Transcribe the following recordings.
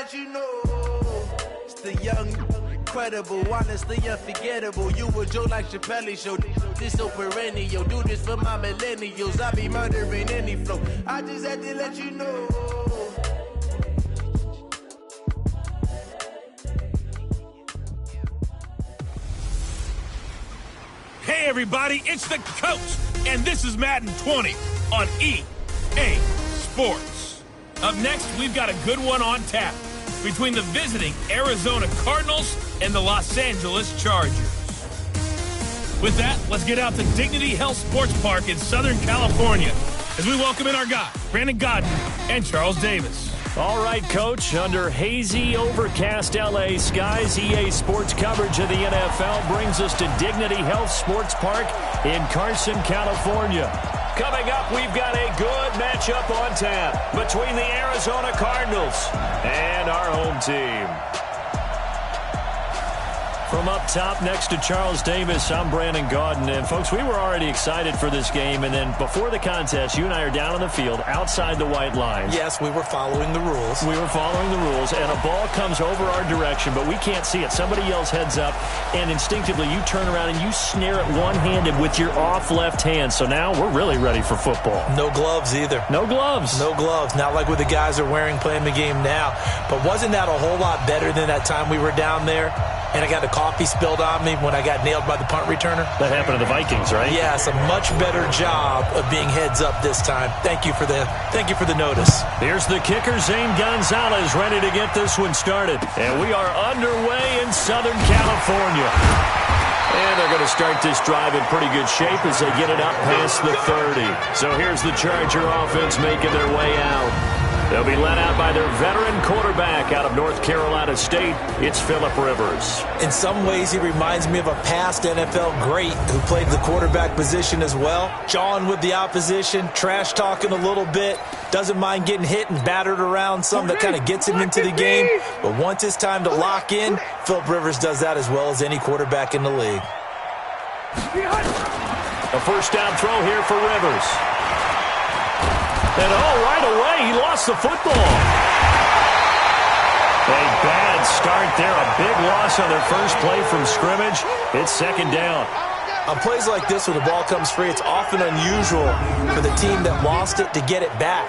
let you know. It's the young, incredible, honestly unforgettable. You a Joe like Chappelle show. This so perennial. Do this for my millennials. I be murdering any flow. I just had to let you know. Hey everybody, it's the coach, and this is Madden 20 on EA Sports. Up next, we've got a good one on tap between the visiting Arizona Cardinals and the Los Angeles Chargers. With that, let's get out to Dignity Health Sports Park in Southern California as we welcome in our guys, Brandon Godden and Charles Davis. All right, Coach. Under hazy, overcast L.A. skies, EA Sports coverage of the NFL brings us to Dignity Health Sports Park in Carson, California. Coming up, we've got a good matchup on tap between the Arizona Cardinals and our home team. From up top next to Charles Davis, I'm Brandon Gaudin. And, folks, we were already excited for this game. And then before the contest, you and I are down on the field outside the white lines. Yes, we were following the rules. We were following the rules, and a ball comes over our direction, but we can't see it. Somebody yells heads up, and instinctively you turn around and you snare it one-handed with your off left hand. So now we're really ready for football. No gloves either. No gloves. No gloves. Not like what the guys are wearing playing the game now. But wasn't that a whole lot better than that time we were down there? And I got the coffee spilled on me when I got nailed by the punt returner. That happened to the Vikings, right? Yes, a much better job of being heads up this time. Thank you for the notice. Here's the kicker, Zane Gonzalez, ready to get this one started. And we are underway in Southern California. And they're going to start this drive in pretty good shape as they get it up past the 30. So here's the Charger offense making their way out. They'll be led out by their veteran quarterback out of North Carolina State. It's Phillip Rivers. In some ways, he reminds me of a past NFL great who played the quarterback position as well. Jawing with the opposition, trash talking a little bit, doesn't mind getting hit and battered around some. That kind of gets him into the game. But once it's time to lock in, Phillip Rivers does that as well as any quarterback in the league. A first down throw here for Rivers. And right away, he lost the football. A bad start there. A big loss on their first play from scrimmage. It's second down. On plays like this where the ball comes free, it's often unusual for the team that lost it to get it back.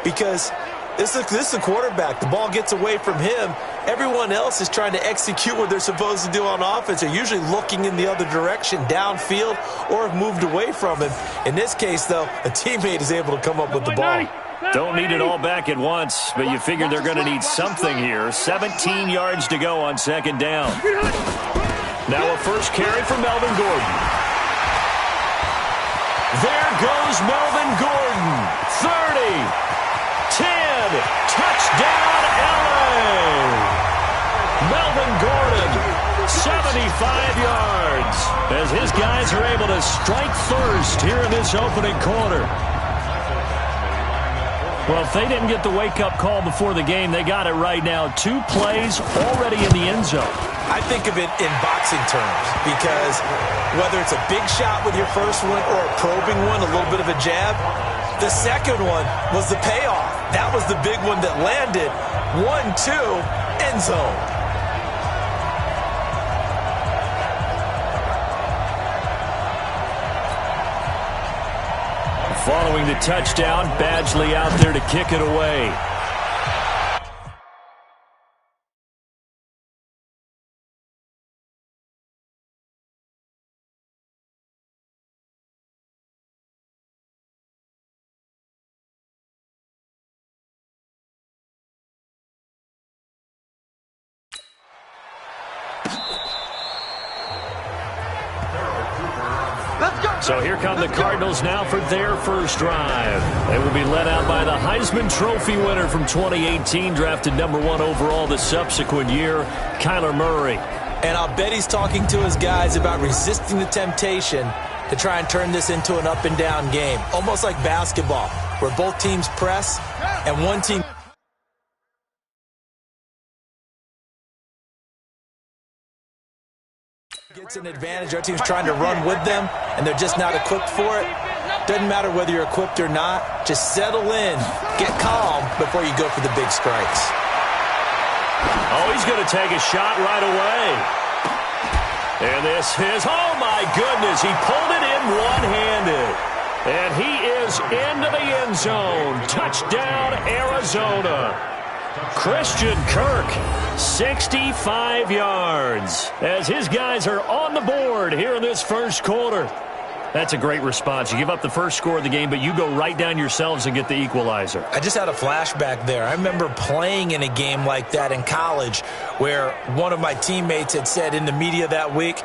Because this is a quarterback. The ball gets away from him. Everyone else is trying to execute what they're supposed to do on offense. They're usually looking in the other direction, downfield, or have moved away from him. In this case, though, a teammate is able to come up with the ball. Don't need it all back at once, but you figure they're going to need something here. 17 yards to go on second down. Now a first carry for Melvin Gordon. There goes Melvin Gordon. 30. 10, touchdown LA! Melvin Gordon, 75 yards, as his guys are able to strike first here in this opening quarter. Well, if they didn't get the wake-up call before the game, they got it right now. 2 plays already in the end zone. I think of it in boxing terms because whether it's a big shot with your first one or a probing one, a little bit of a jab, the second one was the payoff. That was the big one that landed. 1-2, end zone. Following the touchdown, Badgley out there to kick it away. So here come the Cardinals now for their first drive. They will be led out by the Heisman Trophy winner from 2018, drafted number 1 overall the subsequent year, Kyler Murray. And I'll bet he's talking to his guys about resisting the temptation to try and turn this into an up-and-down game. Almost like basketball, where both teams press and one team gets an advantage. Our team's trying to run with them, and they're just not equipped for it. Doesn't matter whether you're equipped or not. Just settle in, get calm before you go for the big strikes. Oh, he's going to take a shot right away. And this is, oh my goodness, he pulled it in one-handed. And he is into the end zone. Touchdown, Arizona. Christian Kirk, 65 yards, as his guys are on the board here in this first quarter. That's a great response. You give up the first score of the game, but you go right down yourselves and get the equalizer. I just had a flashback there. I remember playing in a game like that in college where one of my teammates had said in the media that week,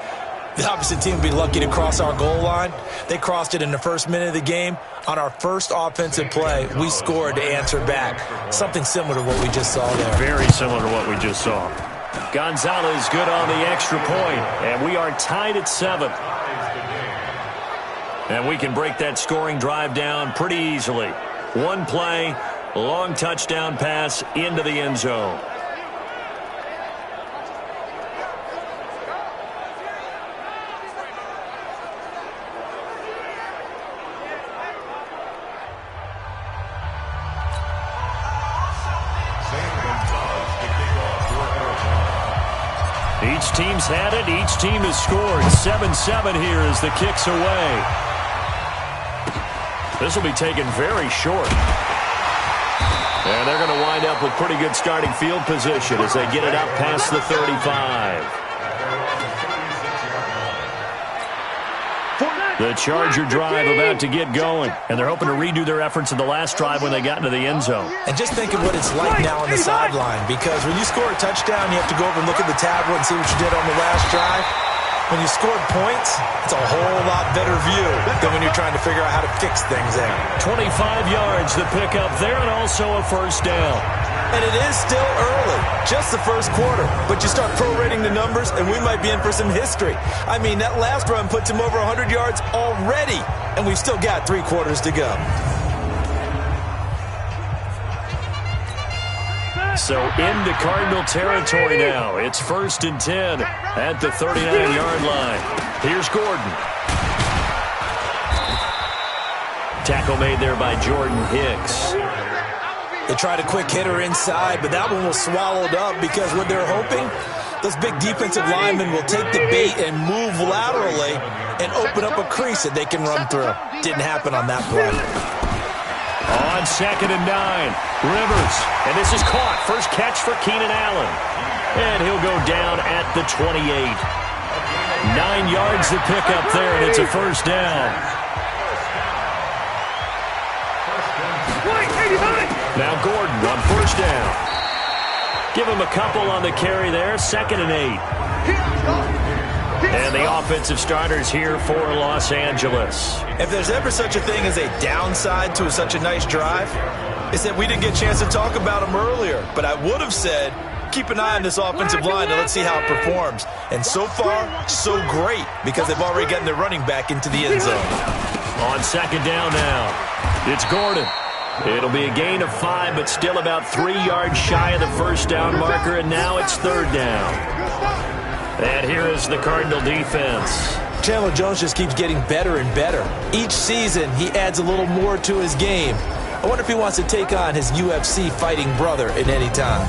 the opposite team would be lucky to cross our goal line. They crossed it in the first minute of the game. On our first offensive play, we scored to answer back. Something similar to what we just saw there. Very similar to what we just saw. Gonzalez good on the extra point, and we are tied at 7. And we can break that scoring drive down pretty easily. One play, long touchdown pass into the end zone. Each team's had it. Each team has scored. 7-7 here as the kick's away. This will be taken very short. And they're going to wind up with pretty good starting field position as they get it up past the 35. The Charger drive about to get going. And they're hoping to redo their efforts in the last drive when they got into the end zone. And just think of what it's like now on the sideline. Because when you score a touchdown, you have to go over and look at the tablet and see what you did on the last drive. When you scored points, it's a whole lot better view than when you're trying to figure out how to fix things there. 25 yards the pickup there, and also a first down. And it is still early, just the first quarter. But you start prorating the numbers, and we might be in for some history. I mean, that last run puts him over 100 yards already, and we've still got 3 quarters to go. So into Cardinal territory now. It's 1st and 10 at the 39-yard line. Here's Gordon. Tackle made there by Jordan Hicks. They tried a quick hitter inside, but that one was swallowed up because what they're hoping, those big defensive linemen will take the bait and move laterally and open up a crease that they can run through. Didn't happen on that play. On 2nd and 9, Rivers, and this is caught. First catch for Keenan Allen. And he'll go down at the 28. 9 yards to pick up there, and it's a first down. Now Gordon on first down. Give him a couple on the carry there, 2nd and 8. And the offensive starters here for Los Angeles. If there's ever such a thing as a downside to such a nice drive, it's that we didn't get a chance to talk about them earlier. But I would have said, keep an eye on this offensive line and let's see how it performs. And so far, so great, because they've already gotten their running back into the end zone. On 2nd down now, it's Gordon. It'll be a gain of 5, but still about 3 yards shy of the first down marker, and now it's 3rd down. And here is the Cardinal defense. Chandler Jones just keeps getting better and better. Each season, he adds a little more to his game. I wonder if he wants to take on his UFC fighting brother at any time.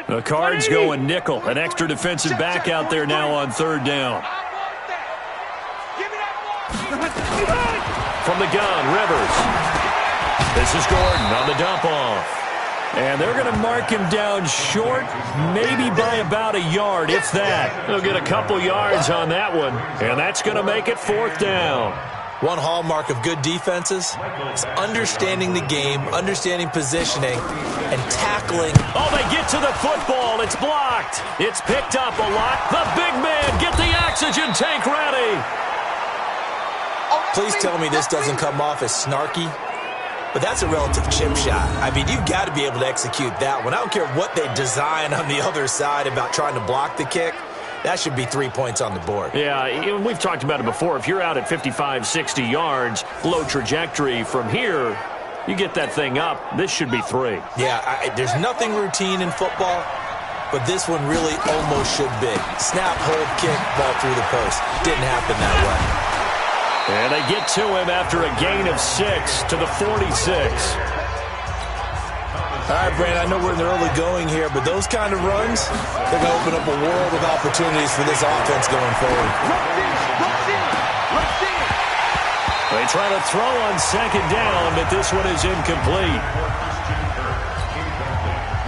The Cards going nickel. An extra defensive back out there now on 3rd down. From the gun, Rivers. This is Gordon on the dump off. And they're going to mark him down short, maybe by about a yard, if that. They'll get a couple yards on that one, and that's going to make it 4th down. One hallmark of good defenses is understanding the game, understanding positioning, and tackling. Oh, they get to the football. It's blocked. It's picked up a lot. The big man, get the oxygen tank ready. Please tell me this doesn't come off as snarky. But that's a relative chip shot. I mean, you've got to be able to execute that one. I don't care what they design on the other side about trying to block the kick. That should be 3 points on the board. Yeah, we've talked about it before. If you're out at 55, 60 yards, low trajectory from here, you get that thing up, this should be 3. Yeah, there's nothing routine in football, but this one really almost should be. Snap, hold, kick, ball through the post. Didn't happen that way. And they get to him after a gain of 6 to the 46. All right, Brandon, I know we're in the early going here, but those kind of runs, they're going to open up a world of opportunities for this offense going forward. They try to throw on second down, but this one is incomplete.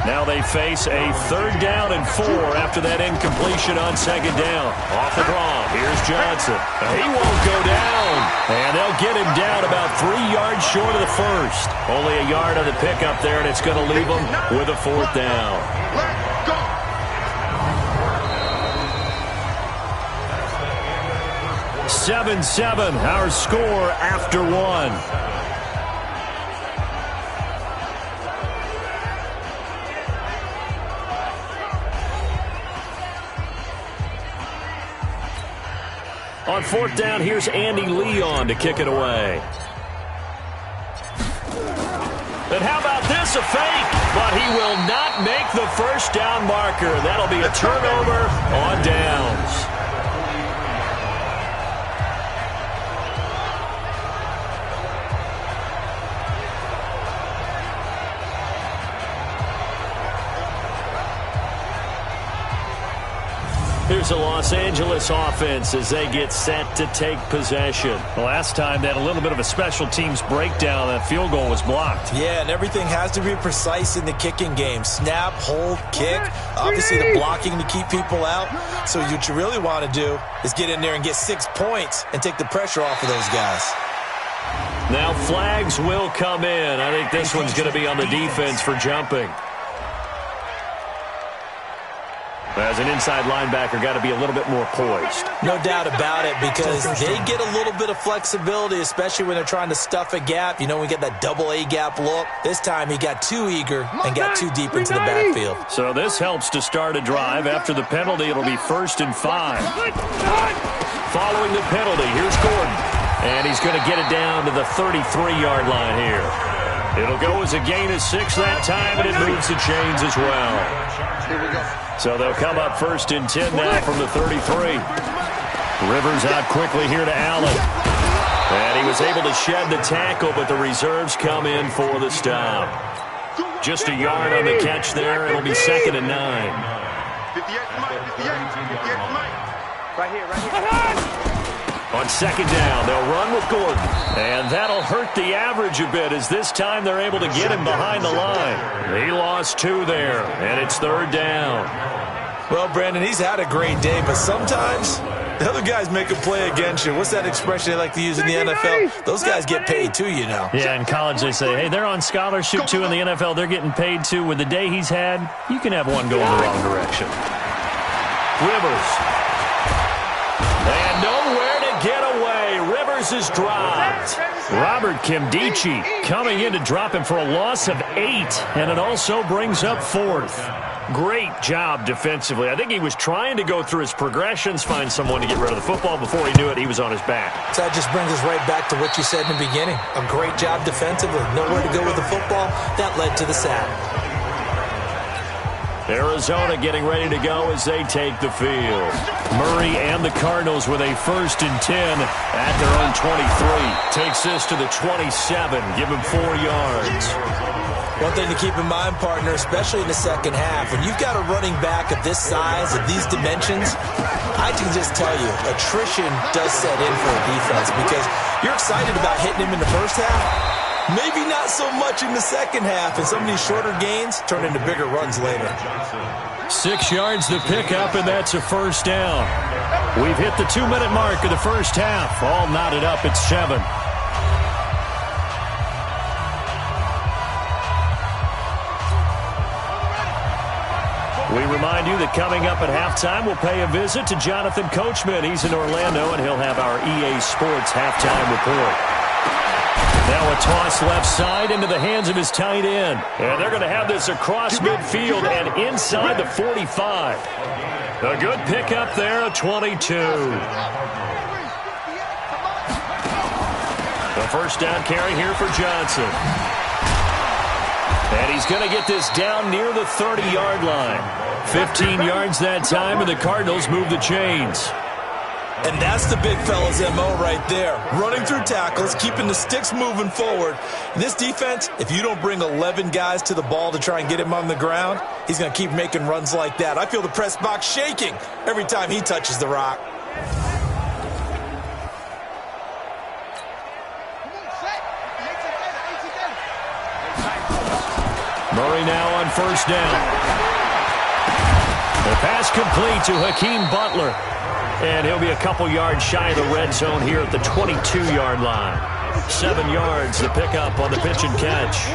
Now they face a 3rd down and 4 after that incompletion on second down. Off the draw. Here's Johnson. He won't go down. And they'll get him down about 3 yards short of the first. Only a yard on the pickup there, and it's going to leave them with a 4th down. 7-7, our score after 1. On 4th down, here's Andy Leon to kick it away. And how about this, a fake? But he will not make the first down marker. That'll be a turnover on downs. Here's a Los Angeles offense as they get set to take possession. Last time, they had a little bit of a special teams breakdown. That field goal was blocked. Yeah, and everything has to be precise in the kicking game. Snap, hold, kick. Obviously, the blocking to keep people out. So what you really want to do is get in there and get 6 points and take the pressure off of those guys. Now flags will come in. I think this one's going to be on the defense for jumping. As an inside linebacker, got to be a little bit more poised. No doubt about it, because they get a little bit of flexibility, especially when they're trying to stuff a gap. You know, we get that double A gap look. This time he got too eager and got too deep into the backfield. So this helps to start a drive. After the penalty, it'll be 1st and 5. Following the penalty, here's Gordon. And he's going to get it down to the 33-yard line here. It'll go as a gain of 6 that time, and it moves the chains as well. Here we go. So they'll come up 1st and 10 now from the 33. Rivers out quickly here to Allen. And he was able to shed the tackle, but the reserves come in for the stop. Just a yard on the catch there. It'll be 2nd and 9. 58, 58, right here. On 2nd down, they'll run with Gordon. And that'll hurt the average a bit, as this time they're able to get him behind the line. He lost 2 there, and it's 3rd down. Well, Brandon, he's had a great day, but sometimes the other guys make a play against you. What's that expression they like to use in the NFL? Those guys get paid too, you know. Yeah, in college they say, hey, they're on scholarship too. In the NFL, they're getting paid too. With the day he's had, you can have one go in the wrong direction. Rivers. And nowhere to get away. Rivers is dropped. Robert Kimdichie coming in to drop him for a loss of 8, and it also brings up 4th. Great job defensively. I think he was trying to go through his progressions, find someone to get rid of the football. Before he knew it, he was on his back. So that just brings us right back to what you said in the beginning. A great job defensively. Nowhere to go with the football. That led to the sack. Arizona getting ready to go as they take the field. Murray and the Cardinals with a 1st and 10 at their own 23. Takes this to the 27. Give him 4 yards. One thing to keep in mind, partner, especially in the second half, when you've got a running back of this size, of these dimensions, I can just tell you, attrition does set in for a defense, because you're excited about hitting him in the first half. Maybe not so much in the second half, and some of these shorter gains turn into bigger runs later. 6 yards the pickup, and that's a 1st down. We've hit the 2-minute mark of the first half. All knotted up at 7. We remind you that coming up at halftime, we'll pay a visit to Jonathan Coachman. He's in Orlando, and he'll have our EA Sports halftime report. Now a toss left side into the hands of his tight end. And they're going to have this across midfield and inside the 45. A good pickup there, a 22. The 1st down carry here for Johnson. And he's going to get this down near the 30-yard line. 15 yards that time, and the Cardinals move the chains. And that's the big fella's MO right there. Running through tackles, keeping the sticks moving forward. This defense, if you don't bring 11 guys to the ball to try and get him on the ground, he's going to keep making runs like that. I feel the press box shaking every time he touches the rock. Murray now on first down. The pass complete to Hakeem Butler. And he'll be a couple yards shy of the red zone here at the 22-yard line. 7 yards to pick up on the pitch and catch.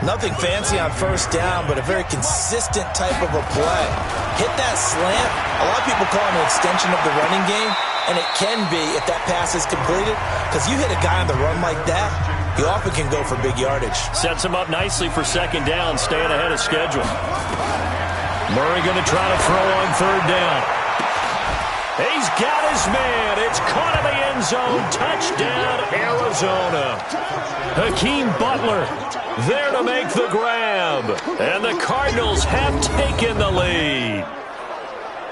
Nothing fancy on first down, but a very consistent type of a play. Hit that slant. A lot of people call it an extension of the running game, and it can be if that pass is completed, because you hit a guy on the run like that, he often can go for big yardage. Sets him up nicely for second down, staying ahead of schedule. Murray going to try to throw on third down. He's got his man. It's caught in the end zone. Touchdown, Arizona. Hakeem Butler there to make the grab. And the Cardinals have taken the lead.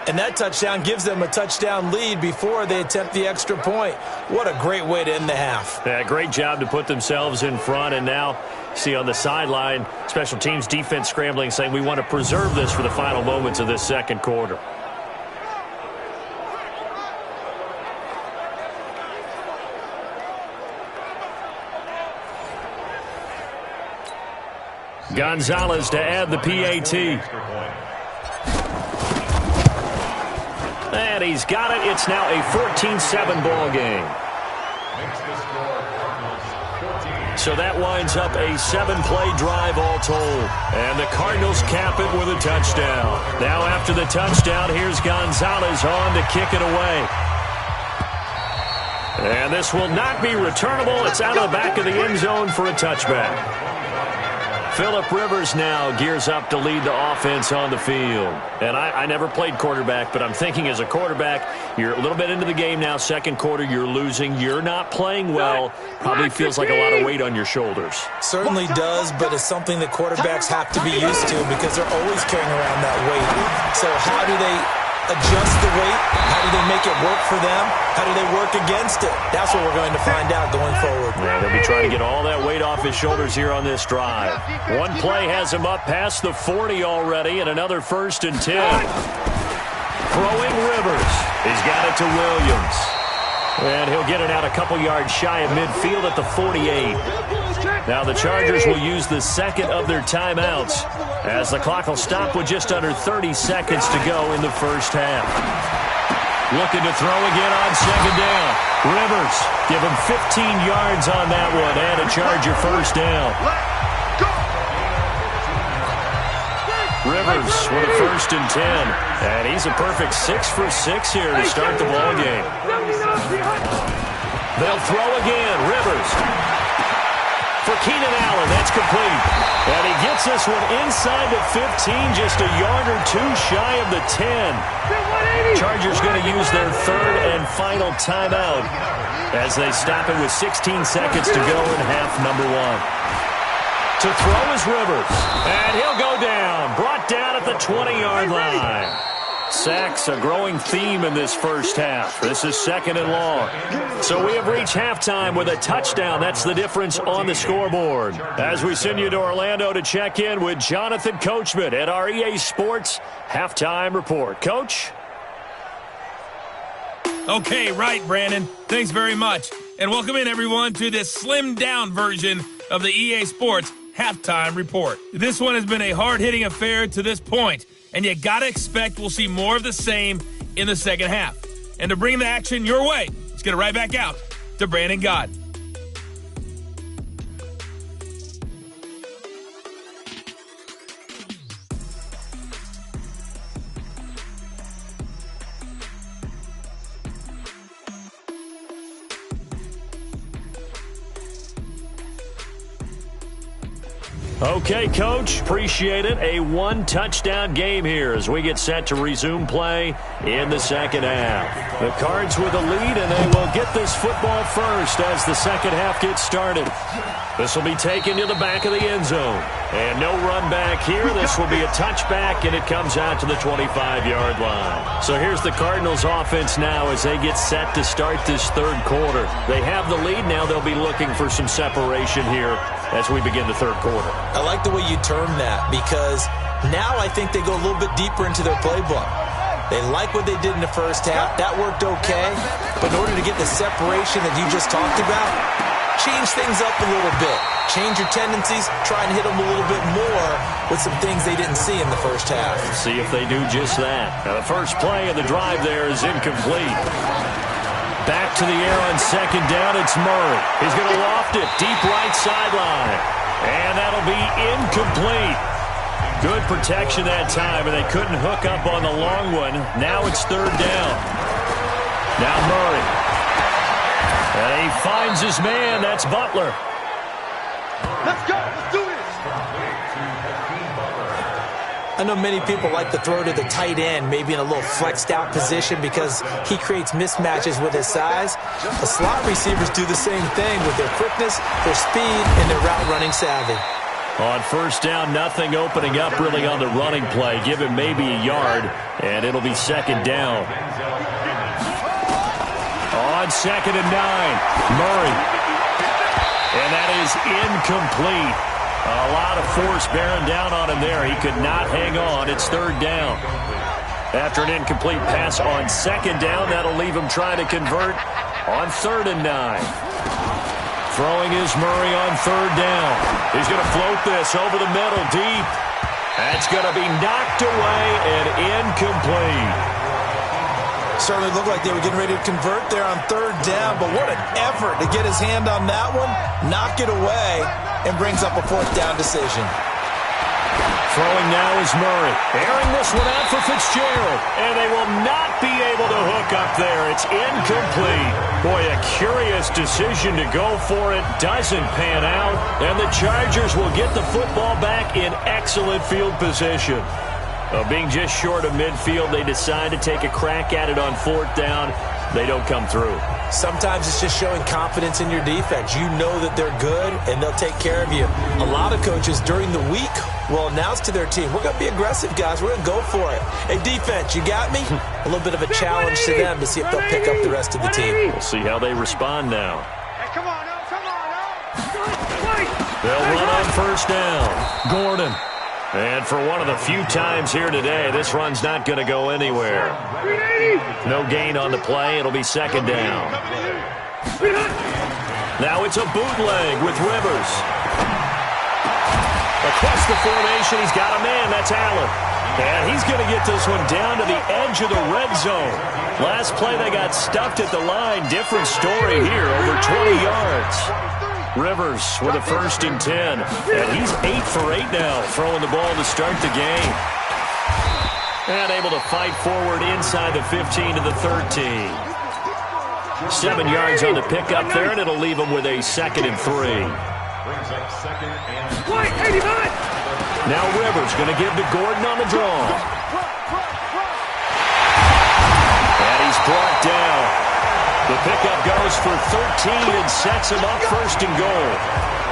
And that touchdown gives them a touchdown lead before they attempt the extra point. What a great way to end the half. Yeah, great job to put themselves in front. And now, see on the sideline, special teams defense scrambling, saying we want to preserve this for the final moments of this second quarter. Gonzalez to add the PAT. And he's got it. It's now a 14-7 ball game. So that winds up a 7-play drive all told. And the Cardinals cap it with a touchdown. Now after the touchdown, here's Gonzalez on to kick it away. And this will not be returnable. It's out of the back of the end zone for a touchback. Phillip Rivers now gears up to lead the offense on the field. And I never played quarterback, but I'm thinking as a quarterback, you're a little bit into the game now. Second quarter, you're losing. You're not playing well. Probably feels like a lot of weight on your shoulders. Certainly does, but it's something that quarterbacks have to be used to because they're always carrying around that weight. So how do they adjust the weight? How do they make it work for them? How do they work against it? That's what we're going to find out going forward. Yeah, they'll be trying to get all that weight off his shoulders here on this drive. One play has him up past the 40 already, and another 1st and 10. Throwing Rivers. He's got it to Williams. And he'll get it out a couple yards shy of midfield at the 48. Now the Chargers will use the second of their timeouts as the clock will stop with just under 30 seconds to go in the first half. Looking to throw again on second down. Rivers, give him 15 yards on that one and a Charger first down. Rivers with a 1st and 10. And he's a perfect 6 for 6 here to start the ball game. They'll throw again. Rivers. For Keenan Allen, that's complete. And he gets this one inside the 15, just a yard or two shy of the 10. Chargers going to use their 3rd and final timeout as they stop it with 16 seconds to go in half number 1. To throw is Rivers. And he'll go down. Brought down at the 20-yard line. Sacks, a growing theme in this first half. This is 2nd and long. So we have reached halftime with a touchdown. That's the difference on the scoreboard. As we send you to Orlando to check in with Jonathan Coachman at our EA Sports Halftime Report. Coach? Okay, right, Brandon. Thanks very much. And welcome in, everyone, to this slimmed-down version of the EA Sports Halftime Report. This one has been a hard-hitting affair to this point, and you got to expect we'll see more of the same in the second half. And to bring the action your way, let's get it right back out to Brandon Gott. Okay, Coach, appreciate it. A 1-touchdown game here as we get set to resume play in the second half. The Cards with a lead, and they will get this football first as the second half gets started. This will be taken to the back of the end zone. And no run back here. This will be a touchback, and it comes out to the 25-yard line. So here's the Cardinals offense now as they get set to start this third quarter. They have the lead now. They'll be looking for some separation here as we begin the third quarter. I like the way you term that because now I think they go a little bit deeper into their playbook. They like what they did in the first half. That worked okay. But in order to get the separation that you just talked about, change things up a little bit. Change your tendencies. Try and hit them a little bit more with some things they didn't see in the first half. See if they do just that. Now, the first play of the drive there is incomplete. Back to the air on second down. It's Murray. He's going to loft it deep right sideline. And that'll be incomplete. Good protection that time, and they couldn't hook up on the long one. Now it's third down. Now Murray. And he finds his man. That's Butler. Let's go. Let's do this. I know many people like to throw to the tight end, maybe in a little flexed out position because he creates mismatches with his size. The slot receivers do the same thing with their quickness, their speed, and their route running savvy. On first down, nothing opening up really on the running play. Give him maybe a yard, and it'll be second down. On second and 9, Murray. And that is incomplete. A lot of force bearing down on him there. He could not hang on. It's third down. After an incomplete pass on second down, that'll leave him trying to convert on third and 9. Throwing is Murray on third down. He's going to float this over the middle deep. That's going to be knocked away and incomplete. Certainly looked like they were getting ready to convert there on third down, but what an effort to get his hand on that one, knock it away, and brings up a fourth down decision. Throwing now is Murray. Airing this one out for Fitzgerald. And they will not be able to hook up there. It's incomplete. Boy, a curious decision to go for it. Doesn't pan out. And the Chargers will get the football back in excellent field position. Being just short of midfield, they decide to take a crack at it on fourth down. They don't come through. Sometimes it's just showing confidence in your defense. You know that they're good, and they'll take care of you. A lot of coaches during the week will announce to their team, we're going to be aggressive, guys. We're going to go for it. Hey, defense, you got me? A little bit of a challenge to them to see if they'll pick up the rest of the team. We'll see how they respond now. Hey, come on, now. Come on, now. They'll run on first down. Gordon. And for one of the few times here today, this run's not going to go anywhere. No gain on the play. It'll be second down. Now it's a bootleg with Rivers. Across the formation, he's got a man. That's Allen. And he's going to get this one down to the edge of the red zone. Last play, they got stuffed at the line. Different story here, over 20 yards. Rivers with a first and 10. And he's 8 for 8 now, throwing the ball to start the game. And able to fight forward inside the 15 to the 13. 7 yards on the pickup there, and it'll leave him with a second and 3. Now Rivers going to give to Gordon on the draw. And he's brought down. The pickup goes for 13 and sets him up first and goal.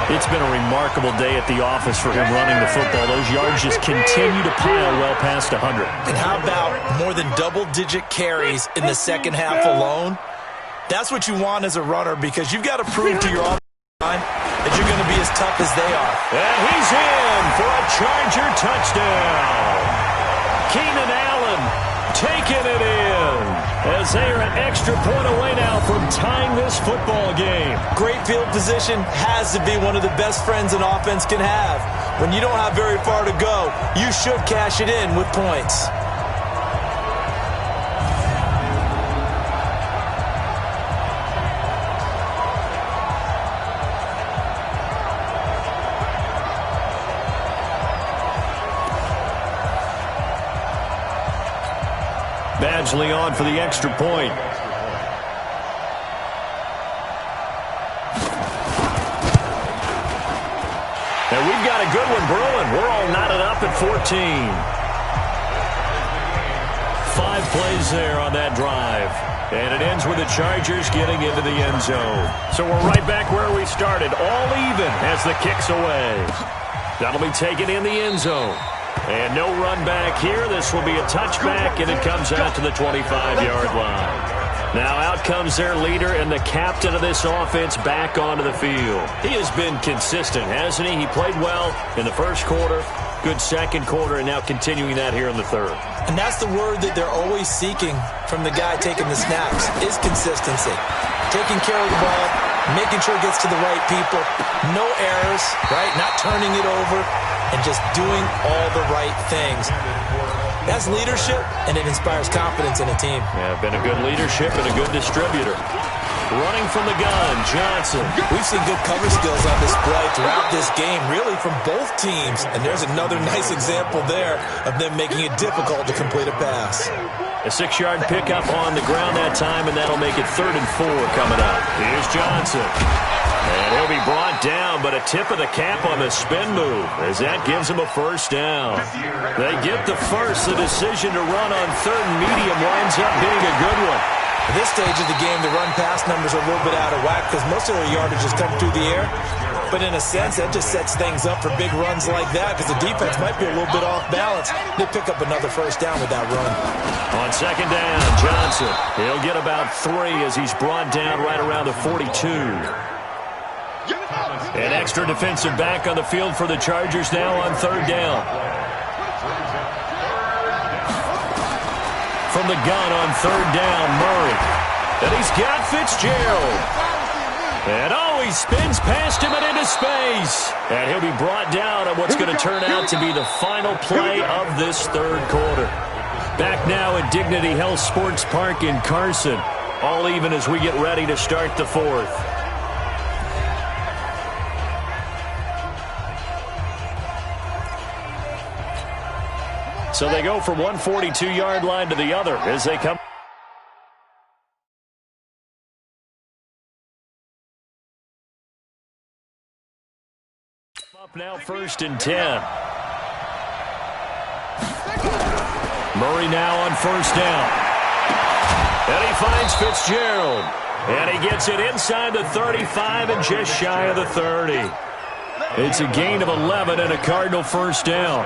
It's been a remarkable day at the office for him running the football. Those yards just continue to pile well past 100. And how about more than double-digit carries in the second half alone? That's what you want as a runner because you've got to prove to your offensive line that you're going to be as tough as they are. And he's in for a Charger touchdown. Keenan Allen taking it in. As they are an extra point away now from tying this football game. Great field position has to be one of the best friends an offense can have. When you don't have very far to go, you should cash it in with points. Badgley on for the extra point. And we've got a good one brewing. We're all knotted up at 14. 5 plays there on that drive. And it ends with the Chargers getting into the end zone. So we're right back where we started, all even as the kick's away. That'll be taken in the end zone. And no run back here. This will be a touchback, and it comes out to the 25-yard line. Now out comes their leader and the captain of this offense back onto the field. He has been consistent, hasn't he? He played well in the first quarter, good second quarter, and now continuing that here in the third. And that's the word that they're always seeking from the guy taking the snaps, is consistency. Taking care of the ball, making sure it gets to the right people, no errors, right? Not turning it over, and just doing all the right things. That's leadership, and it inspires confidence in a team. Yeah, been a good leadership and a good distributor. Running from the gun, Johnson. We've seen good cover skills on display throughout this game, really from both teams. And there's another nice example there of them making it difficult to complete a pass. A 6-yard pickup on the ground that time, and that'll make it 3rd and 4 coming up. Here's Johnson. And he'll be brought down, but a tip of the cap on the spin move as that gives him a first down. They get the first. The decision to run on 3rd and medium winds up being a good one. At this stage of the game, the run-pass numbers are a little bit out of whack because most of their yardage has come through the air. But in a sense, that just sets things up for big runs like that because the defense might be a little bit off balance. They pick up another first down with that run. On 2nd down, Johnson. He'll get about 3 as he's brought down right around the 42. An extra defensive back on the field for the Chargers now on 3rd down. From the gun on 3rd down, Murray. And he's got Fitzgerald. And he spins past him and into space. And he'll be brought down on what's going to turn out to be the final play of this 3rd quarter. Back now at Dignity Health Sports Park in Carson. All even as we get ready to start the 4th. So they go from one 42-yard line to the other as they come. Up now 1st and 10. Murray now on 1st down. And he finds Fitzgerald. And he gets it inside the 35 and just shy of the 30. It's a gain of 11 and a Cardinal first down.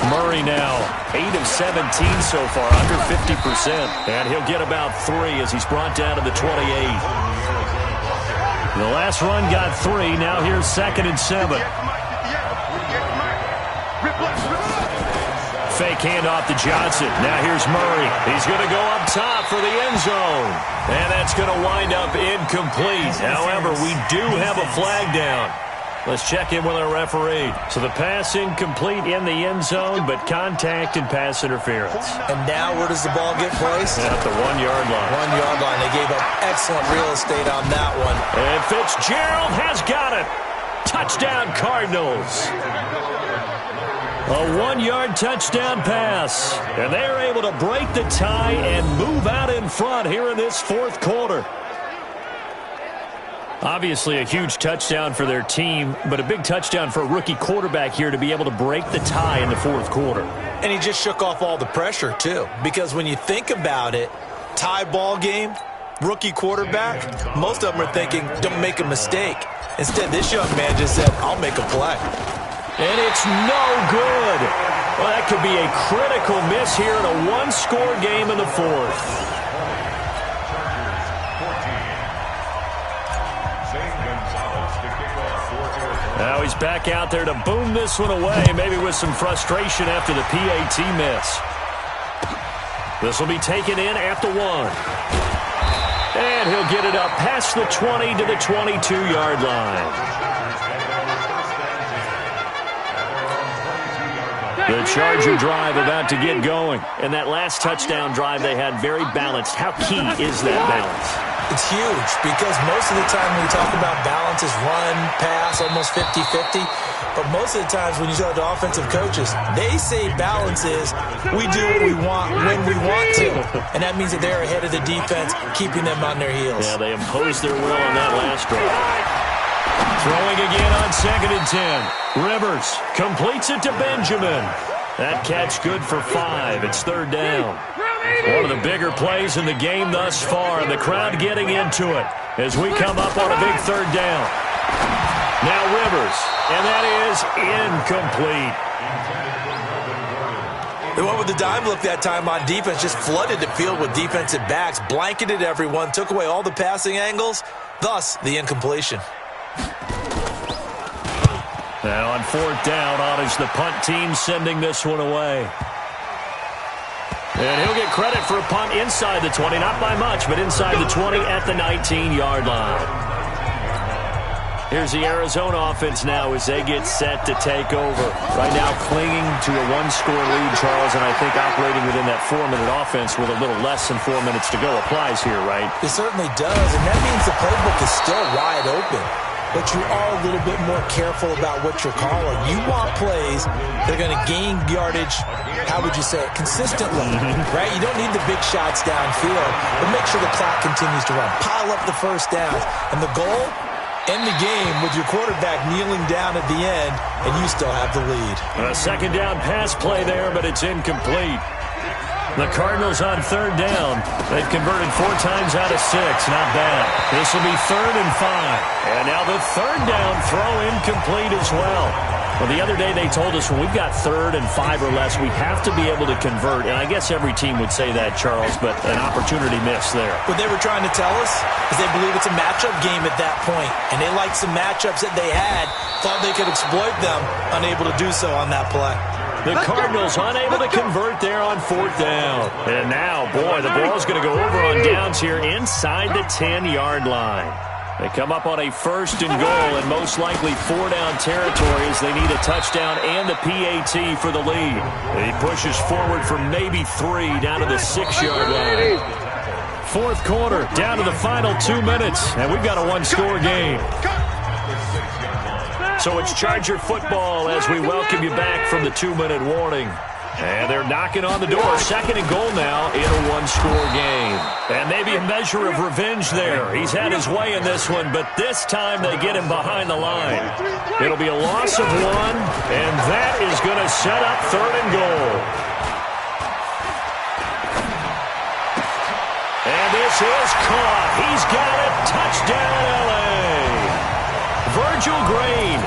Murray now 8 of 17 so far, under 50%. And he'll get about 3 as he's brought down to the 28. The last run got 3. Now here's 2nd and 7. Fake handoff to Johnson. Now here's Murray. He's going to go up top for the end zone. And that's going to wind up incomplete. However, we do have a flag down. Let's check in with our referee. So the pass incomplete in the end zone, but contact and pass interference. And now where does the ball get placed? At the 1-yard line. 1-yard line. They gave up excellent real estate on that one. And Fitzgerald has got it. Touchdown, Cardinals. A 1-yard touchdown pass. And they are able to break the tie and move out in front here in this 4th quarter. Obviously a huge touchdown for their team, but a big touchdown for a rookie quarterback here to be able to break the tie in the 4th quarter. And he just shook off all the pressure, too. Because when you think about it, tie ball game, rookie quarterback, most of them are thinking, don't make a mistake. Instead, this young man just said, I'll make a play. And it's no good. Well, that could be a critical miss here in a 1-score game in the 4th. Now he's back out there to boom this one away, maybe with some frustration after the PAT miss. This will be taken in at the 1. And he'll get it up past the 20 to the 22-yard line. The Charger drive about to get going. And that last touchdown drive they had very balanced. How key is that balance? It's huge because most of the time when we talk about balance is run, pass, almost 50-50. But most of the times when you talk to offensive coaches, they say balance is we do what we want when we want to. And that means that they're ahead of the defense, keeping them on their heels. Yeah, they imposed their will on that last drive. Throwing again on 2nd and 10. Rivers completes it to Benjamin. That catch good for 5. It's 3rd down. One of the bigger plays in the game thus far, and the crowd getting into it as we come up on a big 3rd down. Now Rivers, and that is incomplete. They went with the dime look that time on defense, just flooded the field with defensive backs, blanketed everyone, took away all the passing angles, thus the incompletion. Now on fourth down, on is the punt team sending this one away. And he'll get credit for a punt inside the 20, not by much, but inside the 20 at the 19-yard line. Here's the Arizona offense now as they get set to take over. Right now clinging to a one-score lead, Charles, and I think operating within that 4-minute offense with a little less than 4 minutes to go applies here, right? It certainly does, and that means the playbook is still wide open. But you are a little bit more careful about what you're calling. You want plays that are going to gain yardage, how would you say it, consistently, right? You don't need the big shots downfield, but make sure the clock continues to run. Pile up the first downs. And the goal, end the game with your quarterback kneeling down at the end, and you still have the lead. A second down pass play there, but it's incomplete. The Cardinals on third down. They've converted 4 times out of 6. Not bad. This will be 3rd and 5. And now the third down throw incomplete as well. Well, the other day they told us when we've got 3rd and 5 or less, we have to be able to convert. And I guess every team would say that, Charles, but an opportunity missed there. What they were trying to tell us is they believe it's a matchup game at that point. And they liked some matchups that they had, thought they could exploit them, unable to do so on that play. The Cardinals unable to convert there on 4th down. And now, boy, the ball's going to go over on downs here inside the 10-yard line. They come up on a 1st and goal and most likely 4-down territory as they need a touchdown and a PAT for the lead. He pushes forward for maybe 3 down to the 6-yard line. 4th quarter, down to the final 2 minutes, and we've got a one-score game. So it's Charger football as we welcome you back from the 2-minute warning. And they're knocking on the door. 2nd and goal now in a one-score game. And maybe a measure of revenge there. He's had his way in this one, but this time they get him behind the line. It'll be a loss of 1, and that is going to set up 3rd and goal. And this is caught. He's got it. Touchdown, L.A. Virgil Green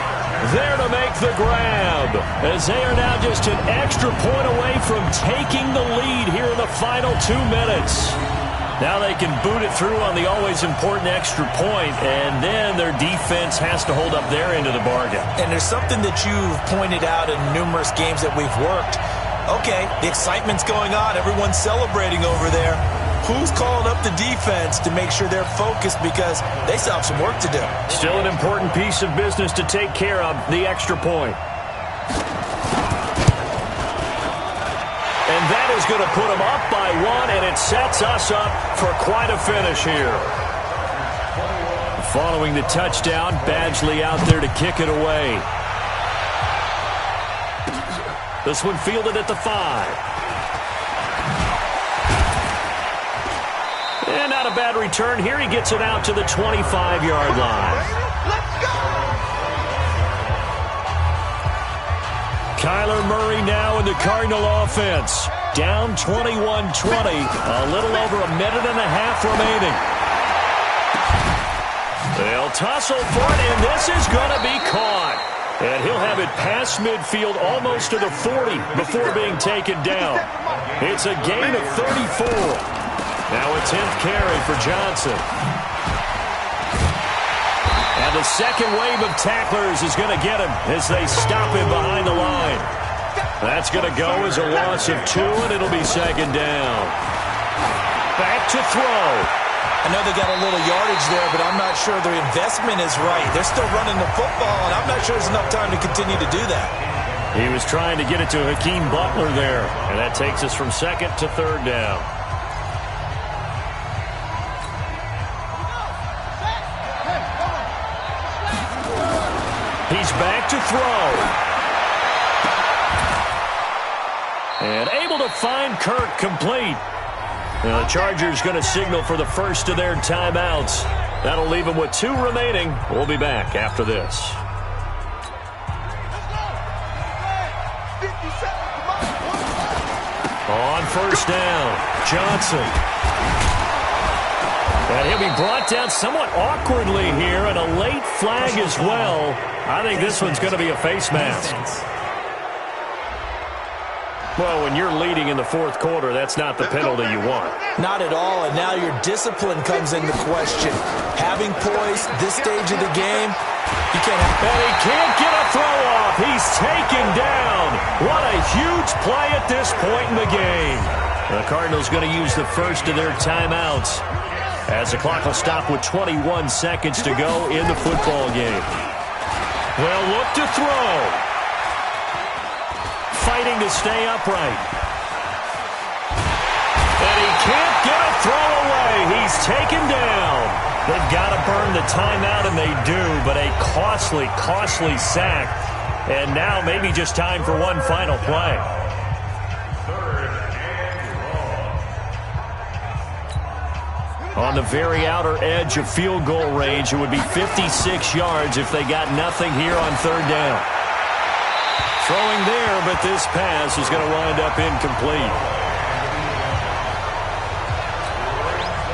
there to make the grab as they are now just an extra point away from taking the lead here in the final 2 minutes. Now they can boot it through on the always important extra point, and then their defense has to hold up their end of the bargain. And there's something that you've pointed out in numerous games that we've worked. Okay, the excitement's going on. Everyone's celebrating over there. Who's calling up the defense to make sure they're focused because they still have some work to do? Still an important piece of business to take care of, the extra point. And that is going to put them up by 1, and it sets us up for quite a finish here. Following the touchdown, Badgley out there to kick it away. This one fielded at the 5. And not a bad return here. He gets it out to the 25-yard line. Let's go! Kyler Murray now in the Cardinal offense. Down 21-20. A little over a minute and a half remaining. They'll tussle for it, and this is going to be caught. And he'll have it past midfield almost to the 40 before being taken down. It's a gain of 34. Now a 10th carry for Johnson. And the second wave of tacklers is going to get him as they stop him behind the line. That's going to go as a loss of 2, and it'll be 2nd down. Back to throw. I know they got a little yardage there, but I'm not sure their investment is right. They're still running the football, and I'm not sure there's enough time to continue to do that. He was trying to get it to Hakeem Butler there, and that takes us from 2nd to 3rd down. He's back to throw. And able to find Kirk complete. Now the Chargers going to signal for the first of their timeouts. That'll leave them with 2 remaining. We'll be back after this. On first down, Johnson. And he'll be brought down somewhat awkwardly here, and a late flag as well. I think this one's going to be a face mask. Well, when you're leading in the fourth quarter, that's not the penalty you want. Not at all, and now your discipline comes into question. Having poise this stage of the game, you can't have... And he can't get a throw off. He's taken down. What a huge play at this point in the game. The Cardinals going to use the first of their timeouts as the clock will stop with 21 seconds to go in the football game. Well, look to throw. Fighting to stay upright. And he can't get a throw away. He's taken down. They've got to burn the timeout, and they do, but a costly, costly sack. And now maybe just time for one final play. On the very outer edge of field goal range, it would be 56 yards if they got nothing here on third down. Throwing there, but this pass is going to wind up incomplete.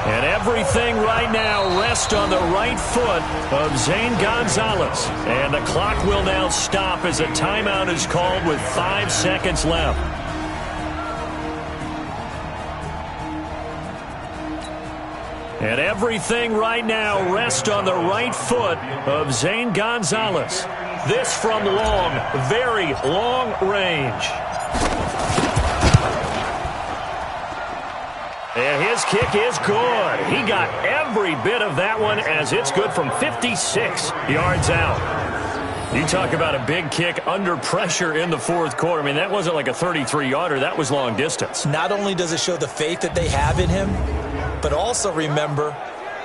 And everything right now rests on the right foot of Zane Gonzalez. And the clock will now stop as a timeout is called with 5 seconds left. And everything right now rests on the right foot of Zane Gonzalez. This from long, very long range. And his kick is good. He got every bit of that one as it's good from 56 yards out. You talk about a big kick under pressure in the fourth quarter. I mean, that wasn't like a 33-yarder. That was long distance. Not only does it show the faith that they have in him, but also remember,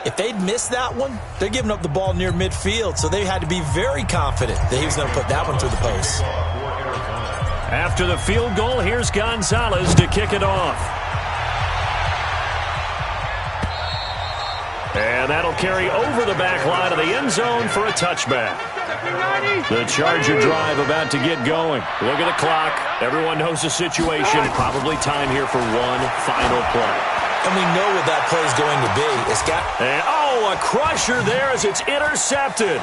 if they'd missed that one, they're giving up the ball near midfield, so they had to be very confident that he was going to put that one through the post. After the field goal, here's Gonzalez to kick it off. And that'll carry over the back line of the end zone for a touchback. The Charger drive about to get going. Look at the clock. Everyone knows the situation. Probably time here for one final play. And we know what that play is going to be. It's got... And, oh, a crusher there as it's intercepted.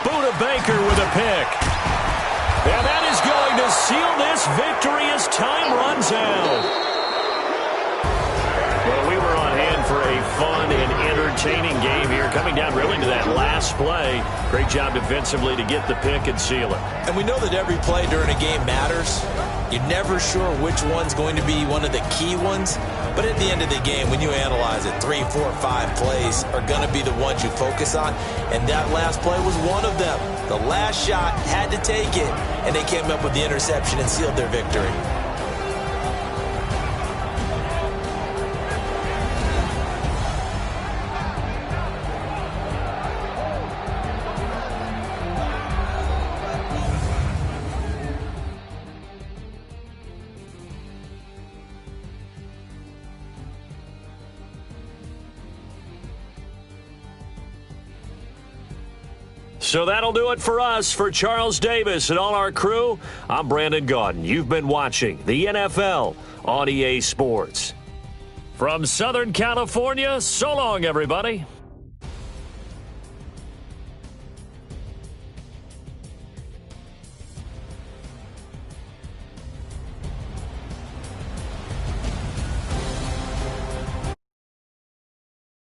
Buda Baker with a pick. And that is going to seal this victory as time runs out. Well, we were on hand for a fun and entertaining game here. Coming down really to that last play. Great job defensively to get the pick and seal it. And we know that every play during a game matters. You're never sure which one's going to be one of the key ones. But at the end of the game, when you analyze it, 3, 4, 5 plays are going to be the ones you focus on. And that last play was one of them. The last shot had to take it, and they came up with the interception and sealed their victory. So that'll do it for us. For Charles Davis and all our crew, I'm Brandon Gaudin. You've been watching the NFL on EA Sports. From Southern California, so long, everybody.